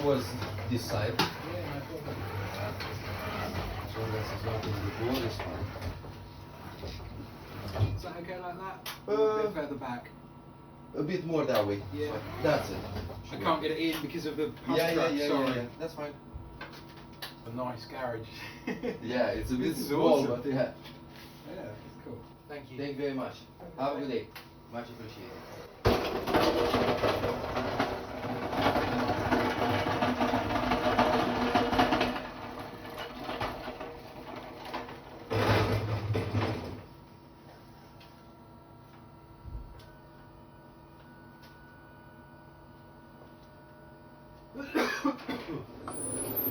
towards this side. Yeah, no problem. As long as it's not in the door, it's fine. Is that okay like that? A A bit further back. A bit more that way. Yeah. Fine. That's it. I can't get it in because of the pump truck, sorry. Yeah. That's fine. A nice garage. Yeah, it's a bit This is small, awesome. but yeah. Yeah, it's cool. Thank you. Thank you very much. Have a good day. Much appreciated.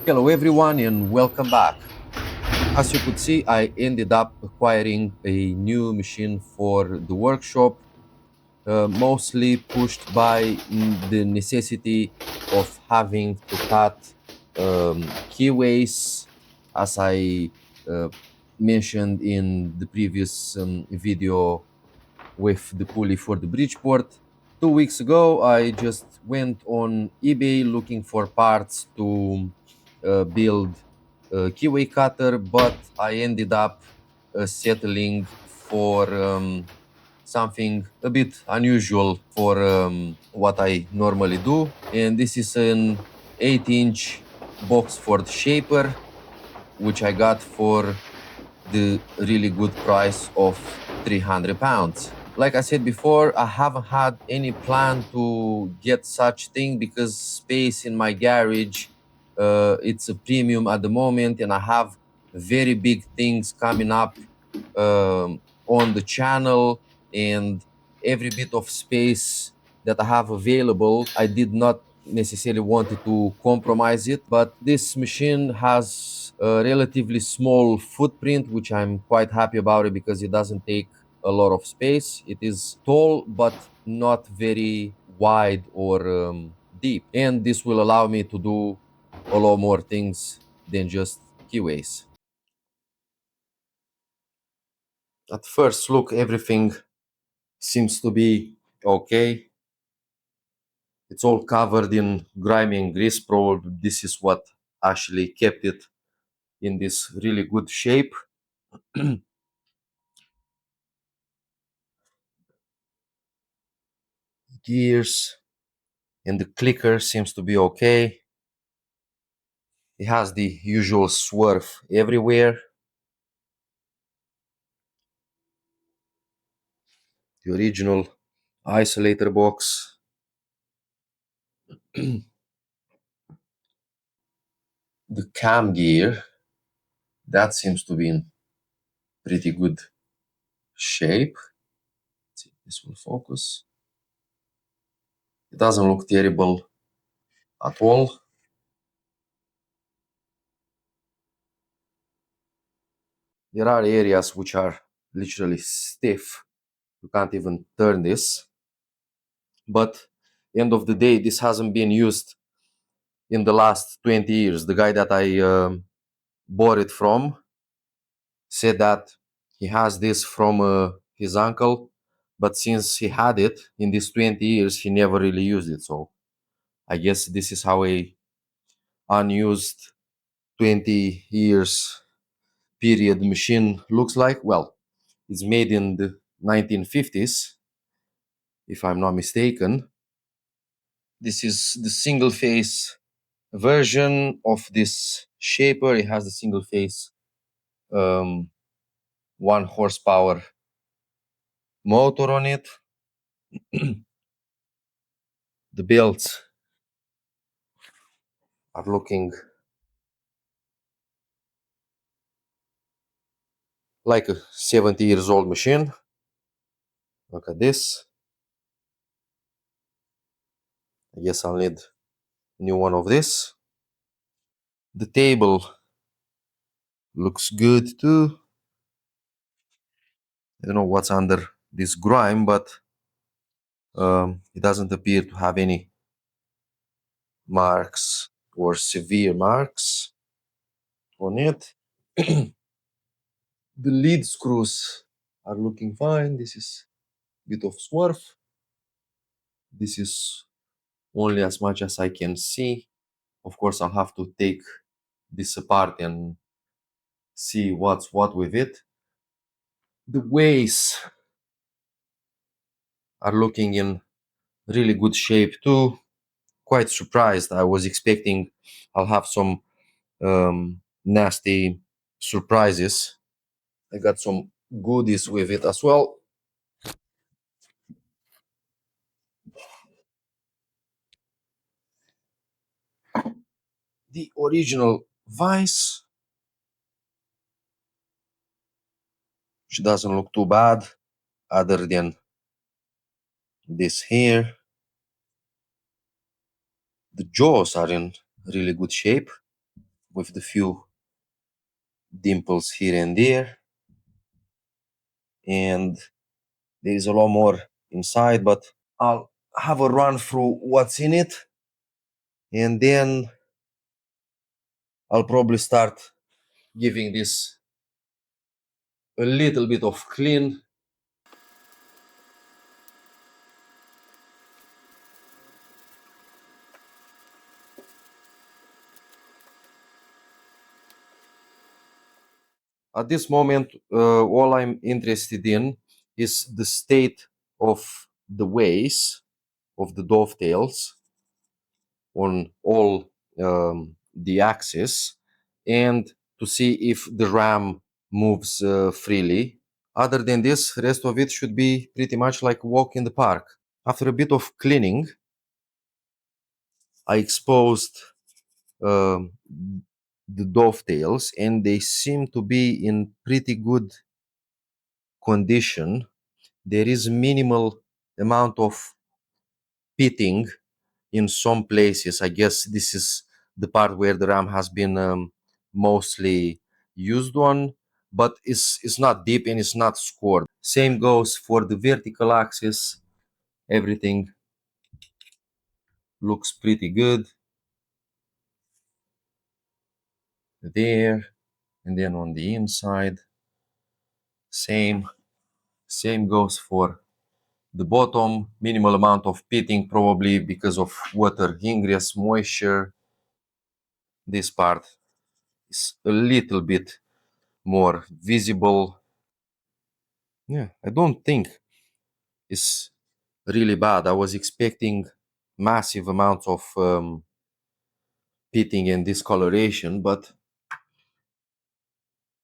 Hello everyone and welcome back. As you could see, I ended up acquiring a new machine for the workshop, mostly pushed by the necessity of having to cut keyways, as I mentioned in the previous video with the pulley for the Bridgeport. 2 weeks ago, I just went on eBay looking for parts to build a keyway cutter, but I ended up settling for something a bit unusual for what I normally do. And this is an 8-inch Boxford shaper, which I got for the really good price of £300. Like I said before, I haven't had any plan to get such thing because space in my garage, it's a premium at the moment, and I have very big things coming up on the channel, and every bit of space that I have available, I did not necessarily wanted to compromise it, but this machine has a relatively small footprint, which I'm quite happy about it because it doesn't take a lot of space. It is tall but not very wide or deep, and this will allow me to do a lot more things than just keyways. At first look, everything seems to be okay. It's all covered in grimy and grease. Probably this is what actually kept it in this really good shape. Gears and the clicker seems to be okay. It has the usual swerve everywhere. The original isolator box. The cam gear, that seems to be in pretty good shape. Let's see if this will focus. It doesn't look terrible at all. There are areas which are literally stiff. You can't even turn this. But end of the day, this hasn't been used in the last 20 years. The guy that I bought it from said that he has this from his uncle, but since he had it in these 20 years, he never really used it. So I guess this is how a unused 20 years period machine looks like. Well, it's made in the 1950s, if I'm not mistaken. This is the single phase version of this shaper. It has the single phase 1 horsepower motor on it. The belts are looking like a 70 years old machine. Look at this. I guess I'll need a new one of this. The table looks good too. I don't know what's under this grime, but it doesn't appear to have any marks or severe marks on it. The lead screws are looking fine. This is a bit of swerve. This is only as much as I can see Of course, I'll have to take this apart and see what's what with it. The ways are looking in really good shape too. Quite surprised. I was expecting I'll have some nasty surprises. I got some goodies with it as well. The original vise, which doesn't look too bad, other than this here. The jaws are in really good shape with the few dimples here and there. And there is a lot more inside, but I'll have a run through what's in it. And then I'll probably start giving this a little bit of clean. At this moment, all I'm interested in is the state of the ways of the dovetails on all the axes, and to see if the ram moves freely. Other than this, rest of it should be pretty much like a walk in the park. After a bit of cleaning, I exposed um the dovetails, and they seem to be in pretty good condition. There is minimal amount of pitting in some places. I guess this is the part where the ram has been mostly used on, but it's not deep and it's not scored. Same goes for the vertical axis. Everything looks pretty good there, and then on the inside, same goes for the bottom. Minimal amount of pitting, probably because of water ingress, moisture. This part is a little bit more visible. Yeah, I don't think it's really bad. I was expecting massive amounts of pitting and discoloration, but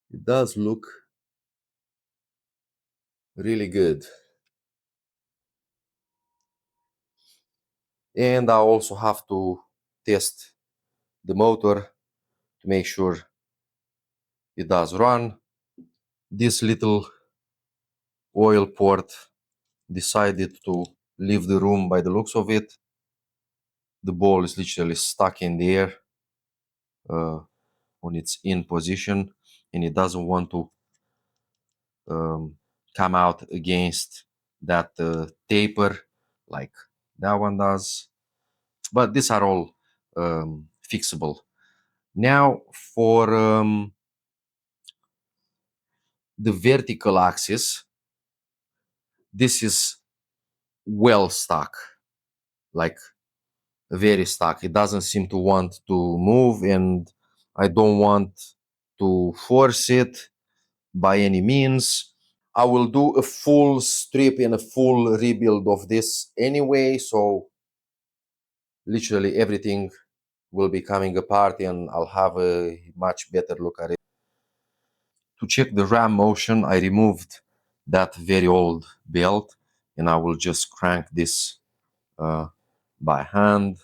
it does look really good. And I also have to test the motor to make sure it does run. This little oil port decided to leave the room by the looks of it. The ball is literally stuck in the air on its in position, and it doesn't want to come out against that taper like that one does. But these are all fixable. Now for the vertical axis, this is well stuck, like very stuck. It doesn't seem to want to move, and I don't want to force it by any means. I will do a full strip and a full rebuild of this anyway, so literally everything will be coming apart and I'll have a much better look at it. To check the ram motion, I removed that very old belt and I will just crank this by hand.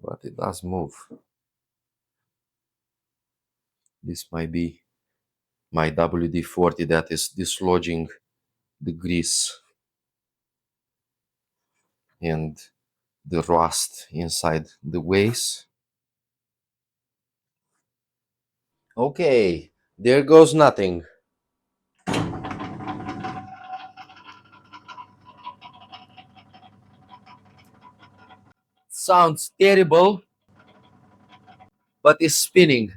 But it does move. This might be my WD-40 that is dislodging the grease and the rust inside the ways. Okay, there goes nothing. Sounds terrible, but it's spinning.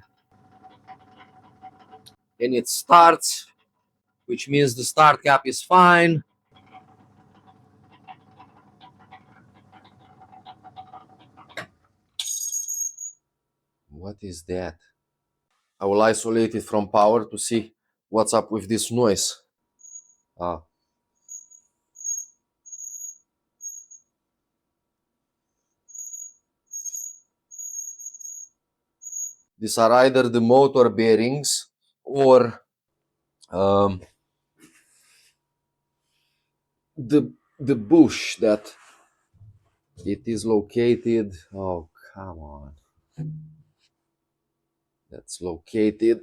And it starts, which means the start cap is fine. What is that? I will isolate it from power to see what's up with this noise. Ah. These are either the motor bearings or the bush that it is located. Oh, come on. That's located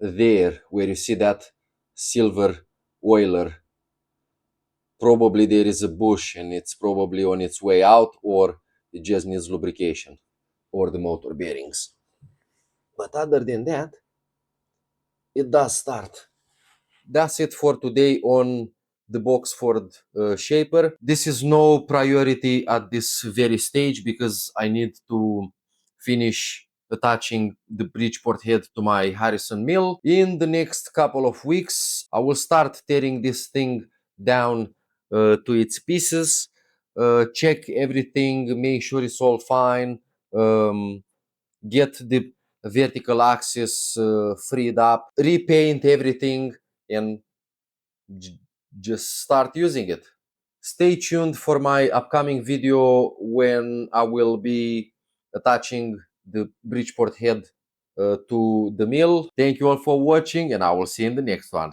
there, where you see that silver oiler. Probably there is a bush and it's probably on its way out, or it just needs lubrication, or the motor bearings. But other than that, it does start. That's it for today on the Boxford shaper. This is no priority at this very stage because I need to finish attaching the Bridgeport head to my Harrison mill. In the next couple of weeks, I will start tearing this thing down to its pieces, check everything, make sure it's all fine, get the vertical axis freed up, repaint everything, and just start using it. Stay tuned for my upcoming video when I will be attaching the Bridgeport head to the mill. Thank you all for watching, and I will see you in the next one.